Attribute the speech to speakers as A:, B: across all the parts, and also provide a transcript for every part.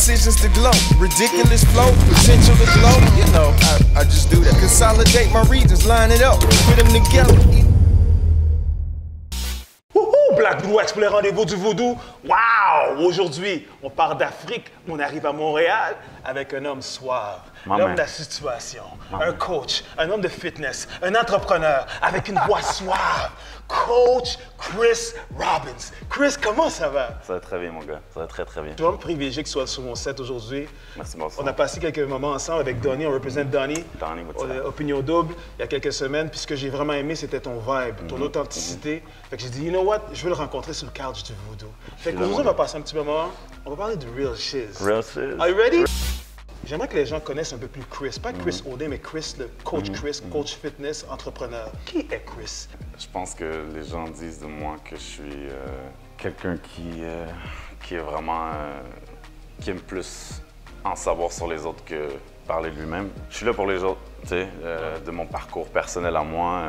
A: decisions to glow. Ridiculous flow, potential to glow. You know, I just do that. Consolidate my regions, line it up, put them together.
B: Black Blue Wax pour les rendez-vous du vaudou. Wow! Aujourd'hui, on part d'Afrique, on arrive à Montréal avec un homme suave, l'homme de la situation, un coach, un homme de fitness, un entrepreneur avec une voix suave. Coach Chris Robbins. Chris, comment ça va?
C: Ça va très bien, mon gars. Ça va très, très bien.
B: Je suis vraiment privilégié que tu sois sur mon set aujourd'hui.
C: Merci, bonsoir.
B: On a passé quelques moments ensemble avec Donnie. On représente Donnie.
C: Donnie, what's up?
B: Opinion Double, il y a quelques semaines. Puis ce que j'ai vraiment aimé, c'était ton vibe, ton authenticité. Fait que j'ai dit, you know what? Je veux le rencontrer sur le couch du voodoo. Fait qu'aujourd'hui, on va passer un petit moment. On va parler de real shiz.
C: Real shiz.
B: Are you ready? J'aimerais que les gens connaissent un peu plus Chris. Pas Chris Audet, mais Chris, le coach Chris, coach fitness, entrepreneur. Qui est Chris?
C: Je pense que les gens disent de moi que je suis quelqu'un qui est vraiment... qui aime plus en savoir sur les autres que parler de lui-même. Je suis là pour les autres, tu sais. De mon parcours personnel à moi,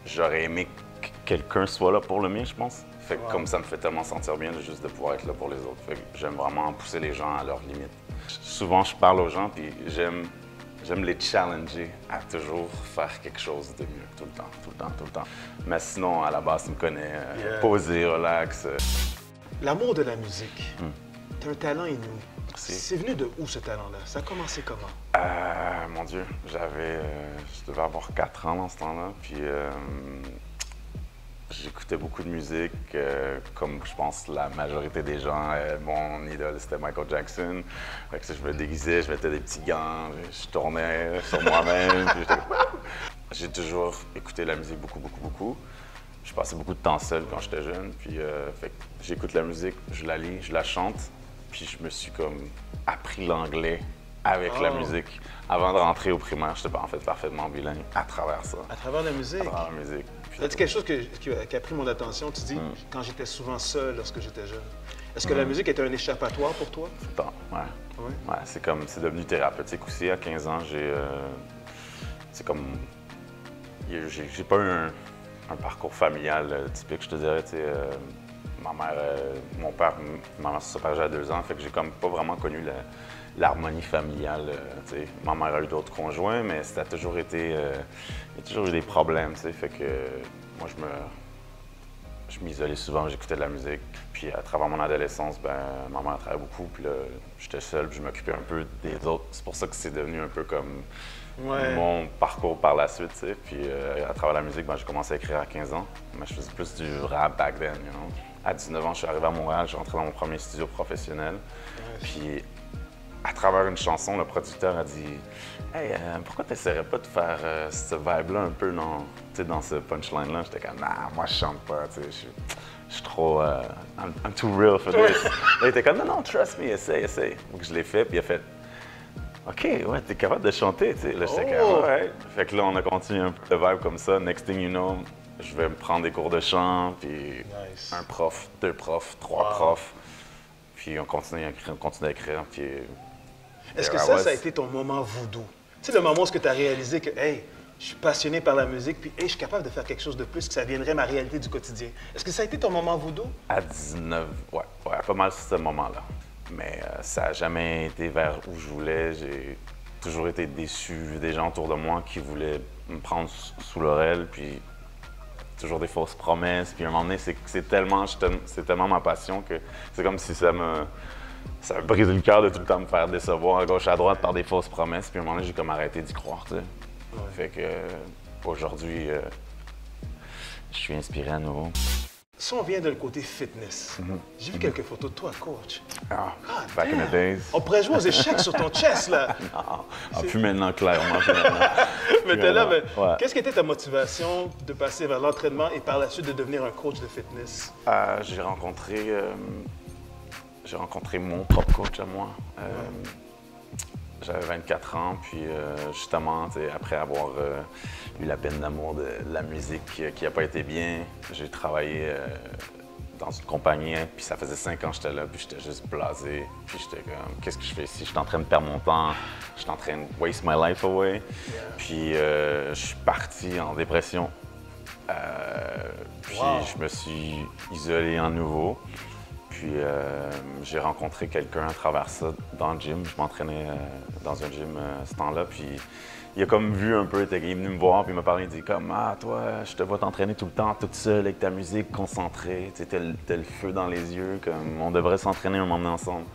C: j'aurais aimé que quelqu'un soit là pour le mien, je pense. Fait que comme ça me fait tellement sentir bien juste de pouvoir être là pour les autres. Fait que j'aime vraiment pousser les gens à leurs limites. Souvent, je parle aux gens, puis j'aime les challenger à toujours faire quelque chose de mieux, tout le temps, tout le temps, tout le temps. Mais sinon, à la base, tu me connais, posé, relax.
B: L'amour de la musique. T'as un talent inouï.
C: Merci.
B: C'est venu de où, ce talent-là? Ça a commencé comment?
C: Mon Dieu, je devais avoir 4 ans dans ce temps-là, puis j'écoutais beaucoup de musique, comme je pense la majorité des gens. Mon idole, c'était Michael Jackson. Fait que je me déguisais, je mettais des petits gants, je tournais sur moi-même. J'ai toujours écouté la musique beaucoup, beaucoup, beaucoup. Je passais beaucoup de temps seul quand j'étais jeune. Puis fait que j'écoute la musique, je la lis, je la chante. Puis je me suis comme appris l'anglais avec la musique. Avant de rentrer au primaire, j'étais en fait parfaitement bilingue à travers ça.
B: À travers la musique?
C: À travers la musique.
B: Tu as dit quelque chose qui a pris mon attention. Tu dis, quand j'étais souvent seul lorsque j'étais jeune. Est-ce que la musique était un échappatoire pour toi?
C: Tout le temps, ouais. Ouais, c'est devenu thérapeutique aussi. À 15 ans, c'est comme... J'ai pas eu un parcours familial typique, je te dirais. Ma mère, mon père, ma mère s'est séparée à 2 ans, fait que j'ai comme pas vraiment connu l'harmonie familiale. Ma mère a eu d'autres conjoints, mais ça a toujours été... il y a toujours eu des problèmes, fait que moi, je m'isolais souvent, j'écoutais de la musique. Puis à travers mon adolescence, ma mère travaillait beaucoup, puis là, j'étais seul, puis je m'occupais un peu des autres. C'est pour ça que c'est devenu un peu comme mon parcours par la suite, tu sais. Puis à travers la musique, j'ai commencé à écrire à 15 ans. Mais je faisais plus du rap back then, you know. À 19 ans, je suis arrivé à Montréal, je suis rentré dans mon premier studio professionnel. Puis à travers une chanson, le producteur a dit « Hey, pourquoi tu n'essaierais pas de faire ce vibe-là un peu dans ce punchline-là? » J'étais comme « Nah, moi je chante pas, je suis trop... I'm too real for this. » Il était comme « Non, trust me, essaye. » Donc je l'ai fait, puis il a fait « OK, ouais, t'es capable de chanter, tu sais. » Là, j'étais comme « Ouais. » Fait que là, on a continué un peu de vibe comme ça. Next thing you know, je vais me prendre des cours de chant, puis un prof, 2 profs, 3 profs. Puis on continue à écrire, puis...
B: Est-ce que ça a été ton moment voodoo? Tu sais, le moment où tu as réalisé que, hey, je suis passionné par la musique, puis hey, je suis capable de faire quelque chose de plus, que ça viendrait ma réalité du quotidien. Est-ce que ça a été ton moment voodoo?
C: À 19, ouais, pas mal ce moment-là. Mais ça n'a jamais été vers où je voulais. J'ai toujours été déçu des gens autour de moi qui voulaient me prendre sous l'oreille, puis toujours des fausses promesses. Puis à un moment donné, c'est tellement ma passion que c'est comme si ça me brise le cœur de tout le temps me faire décevoir à gauche, à droite par des fausses promesses. Puis à un moment donné, j'ai comme arrêté d'y croire, tu sais. Fait que aujourd'hui, je suis inspiré à nouveau.
B: Si on vient de le côté fitness, j'ai vu quelques photos de toi, coach.
C: Back in the days.
B: On pourrait jouer aux échecs sur ton chest, là.
C: Non, plus maintenant, clairement.
B: Mais t'es là, mais qu'est-ce qui était ta motivation de passer vers l'entraînement et par la suite de devenir un coach de fitness?
C: J'ai rencontré mon propre coach à moi. J'avais 24 ans, puis justement, après avoir eu la peine d'amour de la musique qui n'a pas été bien, j'ai travaillé dans une compagnie, puis ça faisait 5 ans que j'étais là, puis j'étais juste blasé. Puis j'étais comme, qu'est-ce que je fais ici? Je suis en train de perdre mon temps, je suis en train de waste my life away. Puis je suis parti en dépression. Puis je me suis isolé à nouveau. Puis j'ai rencontré quelqu'un à travers ça dans le gym. Je m'entraînais dans un gym ce temps-là. Puis il a comme vu un peu, il est venu me voir, puis il m'a parlé, il dit comme « Ah, toi, je te vois t'entraîner tout le temps, toute seule, avec ta musique, concentrée, tu sais, t'as le feu dans les yeux, comme on devrait s'entraîner un moment ensemble. »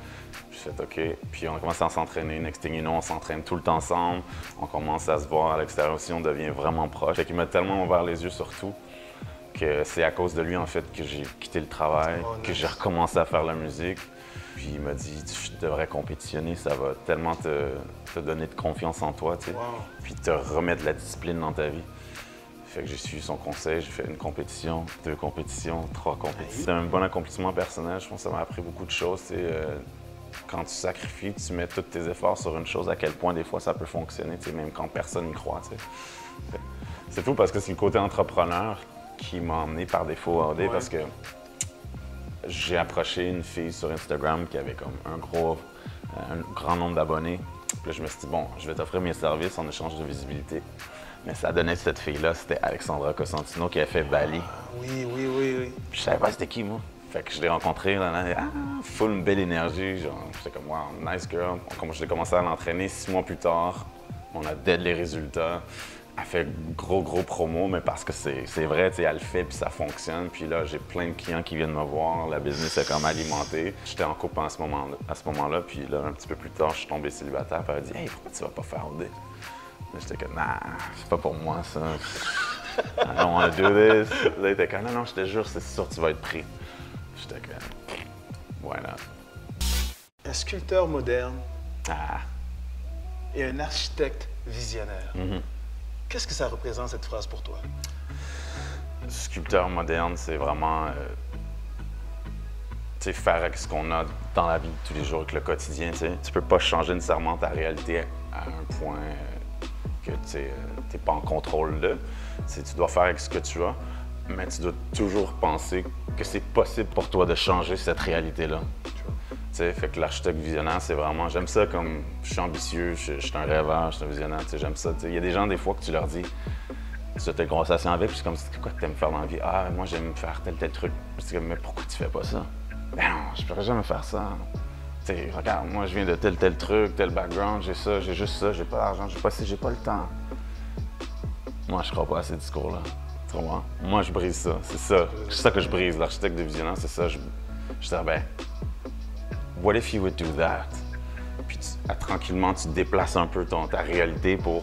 C: J'ai fait « OK ». Puis on a commencé à s'entraîner, next thing you know, on s'entraîne tout le temps ensemble, on commence à se voir à l'extérieur aussi, on devient vraiment proche. Fait qu'il m'a tellement ouvert les yeux sur tout que c'est à cause de lui, en fait, que j'ai quitté le travail, que j'ai recommencé à faire la musique. Puis il m'a dit, tu devrais compétitionner, ça va tellement te donner de confiance en toi, tu sais, puis te remettre de la discipline dans ta vie. Fait que j'ai suivi son conseil, j'ai fait une compétition, 2 compétitions, 3 compétitions. C'est un bon accomplissement personnel, je pense que ça m'a appris beaucoup de choses. Quand tu sacrifies, tu mets tous tes efforts sur une chose, à quel point des fois ça peut fonctionner, tu sais, même quand personne n'y croit. Tu sais. C'est fou parce que c'est le côté entrepreneur qui m'a emmené par défaut à OD parce que j'ai approché une fille sur Instagram qui avait comme un grand nombre d'abonnés. Puis là, je me suis dit, bon, je vais t'offrir mes services en échange de visibilité. Mais ça donnait cette fille-là, c'était Alexandra Cosentino qui a fait Bali.
B: Oui.
C: Puis je savais pas c'était qui, moi. Fait que je l'ai rencontrée, full une belle énergie. J'étais comme, wow, nice girl. J'ai commencé à l'entraîner 6 mois plus tard. On a dead les résultats. Elle fait gros promo, mais parce que c'est vrai, tu sais, elle le fait puis ça fonctionne. Puis là, j'ai plein de clients qui viennent me voir. La business est comme alimentée. J'étais en couple à ce moment-là, puis là, un petit peu plus tard, je suis tombé célibataire. Puis elle a dit « Hey, pourquoi tu vas pas faire OD? » J'étais comme « Nah, c'est pas pour moi, ça. I don't wanna do this. » Là, il était comme « Non, je te jure, c'est sûr que tu vas être pris. » J'étais comme « Voilà. »
B: Un sculpteur moderne et un architecte visionnaire. Qu'est-ce que ça représente, cette phrase, pour toi?
C: Sculpteur moderne, c'est vraiment faire avec ce qu'on a dans la vie de tous les jours, avec le quotidien. Tu ne peux pas changer nécessairement ta réalité à un point que tu n'es pas en contrôle de. Tu dois faire avec ce que tu as, mais tu dois toujours penser que c'est possible pour toi de changer cette réalité-là. Fait que l'architecte visionnaire, c'est vraiment, j'aime ça comme, je suis ambitieux, je suis un rêveur, je suis un visionnaire, j'aime ça. Il y a des gens, des fois, que tu leur dis, tu as une conversation avec, puis c'est comme, c'est quoi que tu aimes faire dans la vie? Ah, moi, j'aime faire tel truc. C'est comme, mais pourquoi tu fais pas ça? Ben non, je pourrais jamais faire ça. Regarde, moi, je viens de tel truc, tel background, j'ai ça, j'ai juste ça, j'ai pas d'argent, j'ai pas ci, j'ai pas le temps. Moi, je crois pas à ces discours-là. Tu comprends? Moi, je brise ça. C'est ça que je brise. L'architecte de visionnaire, c'est ça. Je dis, ben, what if you would do that? Puis tranquillement, tu déplaces un peu ta réalité pour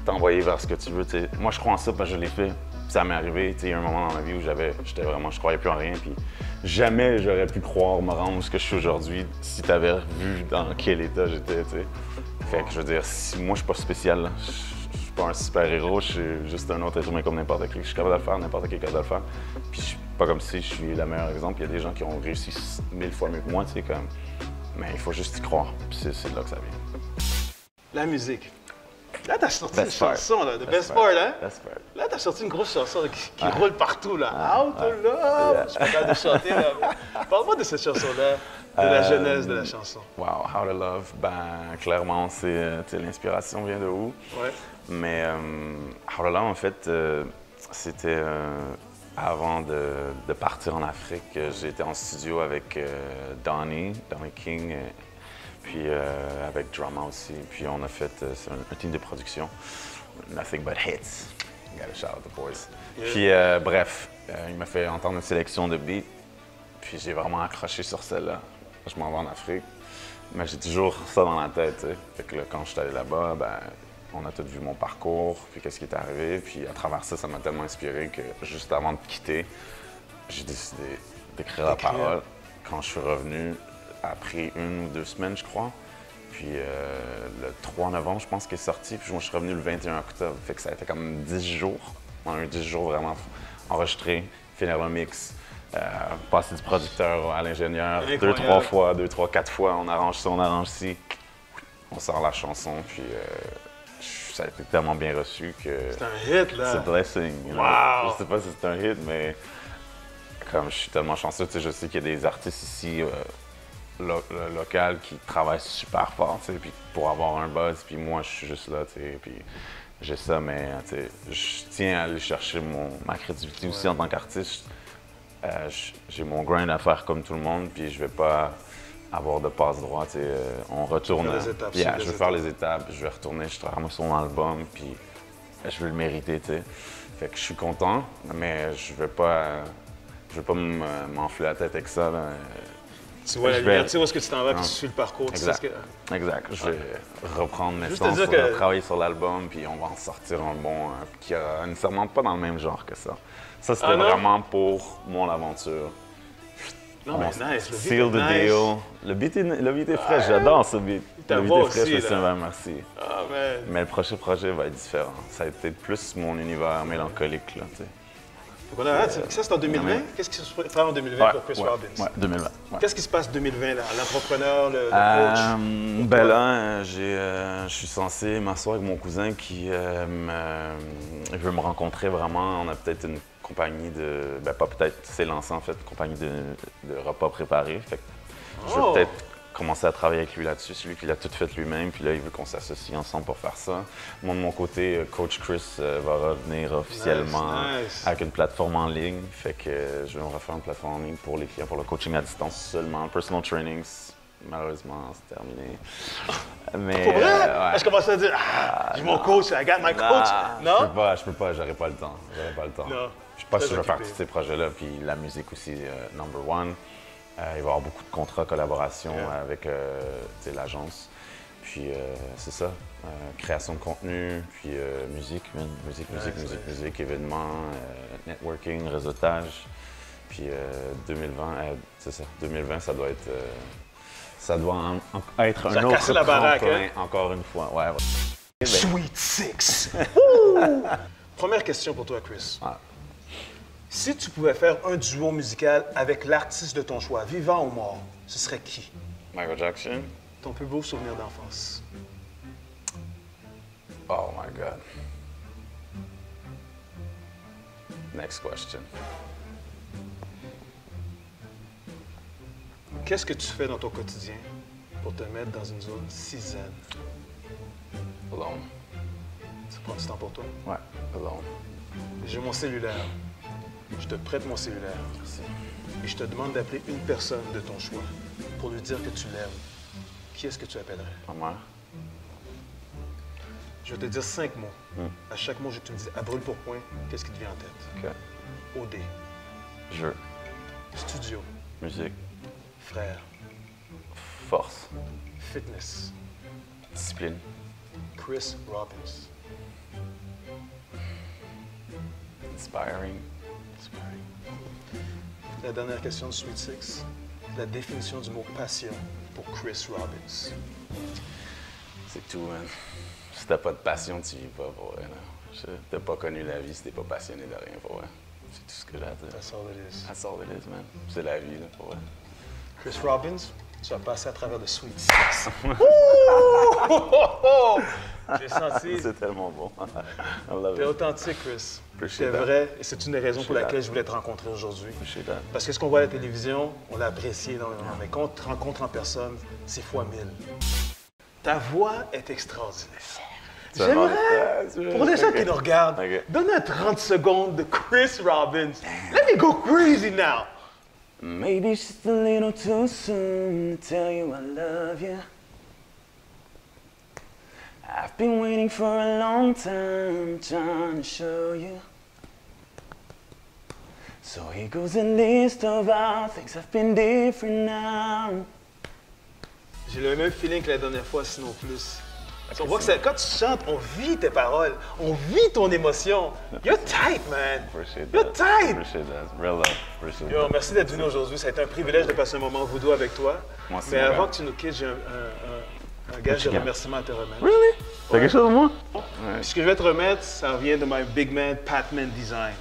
C: t'envoyer vers ce que tu veux. T'sais. Moi, je crois en ça parce que je l'ai fait. Puis ça m'est arrivé, il y a un moment dans ma vie où je croyais plus en rien. Puis jamais j'aurais pu croire me rendre où ce que je suis aujourd'hui si tu avais vu dans quel état j'étais. Fait que je veux dire, si moi je suis pas spécial, là, je suis pas un super-héros, je suis juste un autre être humain comme n'importe qui. Je suis capable de le faire, n'importe qui est capable de le faire. Puis je suis pas comme si je suis le meilleur exemple. Il y a des gens qui ont réussi 1000 fois mieux que moi, comme. Mais il faut juste y croire. Puis c'est là que ça vient.
B: La musique. Là, t'as sorti une chanson, là, de Best Part, hein?
C: Best Part.
B: Là, t'as sorti une grosse chanson qui roule partout, là. Out of love! Je suis pas capable de chanter, là. Parle-moi de cette chanson-là, de la genèse de la chanson.
C: Wow, How to Love, ben clairement, l'inspiration vient de où?
B: Ouais.
C: Mais How to Love, en fait, c'était avant de partir en Afrique. J'étais en studio avec Donnie King. Puis avec Drama aussi. Puis on a fait un team de production. Nothing but hits. Gotta shout out the boys. Yeah. Puis bref, il m'a fait entendre une sélection de beats. Puis j'ai vraiment accroché sur celle-là. Je m'en vais en Afrique. Mais j'ai toujours ça dans la tête. T'sais. Fait que là, quand je suis allé là-bas, ben, on a tous vu mon parcours, puis qu'est-ce qui est arrivé. Puis à travers ça, ça m'a tellement inspiré que juste avant de quitter, j'ai décidé d'écrire la parole. Quand je suis revenu, après 1 ou 2 semaines, je crois. Puis le 3 novembre, je pense qu'il est sorti. Puis moi, je suis revenu le 21 octobre. Fait que ça a été comme 10 jours. On a eu 10 jours vraiment enregistrés, finir le mix, passer du producteur à l'ingénieur 2, 3 fois, 2, 3, 4 fois. On arrange ça, on arrange ci. On sort la chanson. Puis ça a été tellement bien reçu que...
B: C'est un hit, là!
C: C'est blessing.
B: Wow!
C: Je sais pas si c'est un hit, mais comme je suis tellement chanceux, je sais qu'il y a des artistes ici... local qui travaille super fort, puis pour avoir un buzz, puis moi je suis juste là, puis j'ai ça, mais je tiens à aller chercher ma crédibilité aussi en tant qu'artiste. j'ai mon grind à faire comme tout le monde, puis je vais pas avoir de passe droit. On retourne. Je vais faire les étapes, je vais retourner, je travaille sur mon album, puis je veux le mériter. T'sais. Fait que je suis content, mais je veux pas m'enfler la tête avec ça. Là.
B: Tu vois la liberté, où est-ce que tu t'en vas, puis tu suis le parcours.
C: Exact. Je vais reprendre mes sens, on va travailler sur l'album, puis on va en sortir un bon qui n'est nécessairement pas dans le même genre que ça. Ça, c'était vraiment pour mon aventure.
B: Non, mais nice, le beat
C: Seal the deal. Le beat est frais, j'adore ce beat. Le beat est frais, je te dis merci.
B: Ah, man.
C: Mais le prochain projet va être différent. Ça a été plus mon univers mélancolique, là, tu sais.
B: Donc on a, ça, c'est en 2020. Qu'est-ce qui se fait en 2020 pour Chris Robbins?
C: Oui, 2020. Ouais.
B: Qu'est-ce qui se passe en 2020, là? L'entrepreneur, le coach?
C: Ben là, je suis censé m'asseoir avec mon cousin qui veut me rencontrer vraiment. On a peut-être une compagnie de... Ben pas peut-être, c'est lancé en fait, une compagnie de repas préparés. Fait que je vais peut-être commencer à travailler avec lui là-dessus. C'est lui qui l'a tout fait lui-même, puis là, il veut qu'on s'associe ensemble pour faire ça. Moi, de mon côté, Coach Chris va revenir officiellement avec une plateforme en ligne. Fait que je vais refaire une plateforme en ligne pour les clients, pour le coaching à distance seulement. Personal trainings, malheureusement, c'est terminé.
B: Mais, pour vrai? Je commence à dire, j'ai mon coach, I got my coach. Non?
C: Je peux pas, j'aurais pas le temps. Non. Je sais pas si je vais faire tous ces projets-là, puis la musique aussi, number one. Il va y avoir beaucoup de contrats, collaborations avec l'agence. Puis c'est ça, création de contenu, puis musique, événements, networking, réseautage. Puis 2020, c'est ça, 2020, ça doit être un autre
B: la baraque,
C: tremplin, encore une fois. Ouais.
B: Sweet Six! Première question pour toi, Chris.
C: Ouais.
B: Si tu pouvais faire un duo musical avec l'artiste de ton choix, vivant ou mort, ce serait qui?
C: Michael Jackson.
B: Ton plus beau souvenir d'enfance?
C: Oh my God. Next question.
B: Qu'est-ce que tu fais dans ton quotidien pour te mettre dans une zone si zen?
C: Alone.
B: Ça prend du temps pour toi?
C: Ouais, alone.
B: J'ai mon cellulaire. Je te prête mon cellulaire.
C: Merci.
B: Et je te demande d'appeler une personne de ton choix pour lui dire que tu l'aimes. Qui est-ce que tu appellerais?
C: Ma mère.
B: Je vais te dire 5 mots. À chaque mot, je te dis à brûle pour point, qu'est-ce qui te vient en tête?
C: OK.
B: OD.
C: Jeu.
B: Studio.
C: Musique.
B: Frère.
C: Force.
B: Fitness.
C: Discipline.
B: Chris Robbins.
C: Inspiring.
B: La dernière question de Sweet Six. La définition du mot passion pour Chris Robbins.
C: C'est tout, man. Si t'as pas de passion, tu vis pas, pour vrai. T'as pas connu la vie si t'es pas passionné de rien, pour vrai. C'est tout ce que j'ai à dire.
B: That's all it is.
C: That's all it is, man. C'est la vie, là, pour vrai.
B: Chris Robbins, tu vas passer à travers de Sweet Six. J'ai senti...
C: C'est tellement bon.
B: T'es authentique, Chris. C'est vrai, et c'est une des raisons pour laquelle je voulais te rencontrer aujourd'hui. Parce que ce qu'on voit à la télévision, on l'a apprécié énormément, mais quand on te rencontre en personne, c'est fois 1000. Ta voix est extraordinaire. J'aimerais, pour les gens qui nous regardent, donne-nous 30 secondes de Chris Robbins. Let me go crazy now.
C: Maybe it's just a little too soon to tell you I love you. I've been waiting for a long time, trying to show you. So here goes a list of all things have been different now.
B: J'ai le même feeling que la dernière fois, sinon plus. On voit que quand tu chantes, on vit tes paroles, on vit ton émotion. You're tight, man. You're tight.
C: Appreciate that. Real love. Appreciate
B: Yo,
C: that.
B: merci d'être venu aujourd'hui. Ça a été un privilège de passer un moment voodoo avec toi.
C: Moi aussi,
B: mais avant que tu nous quittes, j'ai un gage de remerciement à te remettre.
C: Really? T'as quelque chose pour moi?
B: Ouais. Ce que je vais te remettre, ça vient de my big man Patman Design.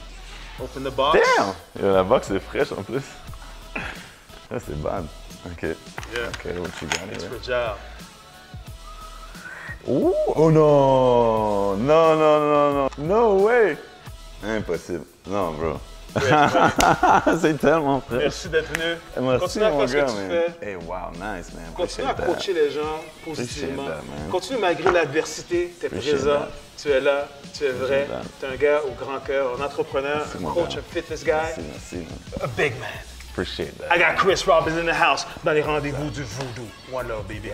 B: Open the box.
C: Damn! La box est fraîche en plus. Ça, c'est bad. OK.
B: Yeah.
C: OK, what you got
B: It's
C: here?
B: for job.
C: Ooh. Oh non! Non, non, non, non. No way! Impossible. Non, bro.
B: peux être vrai.
C: C'est tellement frais.
B: Merci d'être venu.
C: Merci,
B: Continue à faire ce que tu fais.
C: Hey, wow, nice, man.
B: Continue à coacher les gens positivement.
C: That,
B: Continue malgré l'adversité. Tu es présent, tu es là, tu es vrai. Tu es un gars au grand cœur, un entrepreneur, un coach, un fitness guy.
C: Merci, man.
B: A big man.
C: Appreciate that.
B: I got Chris Robbins in the house dans les rendez-vous du Voodoo. One love, baby.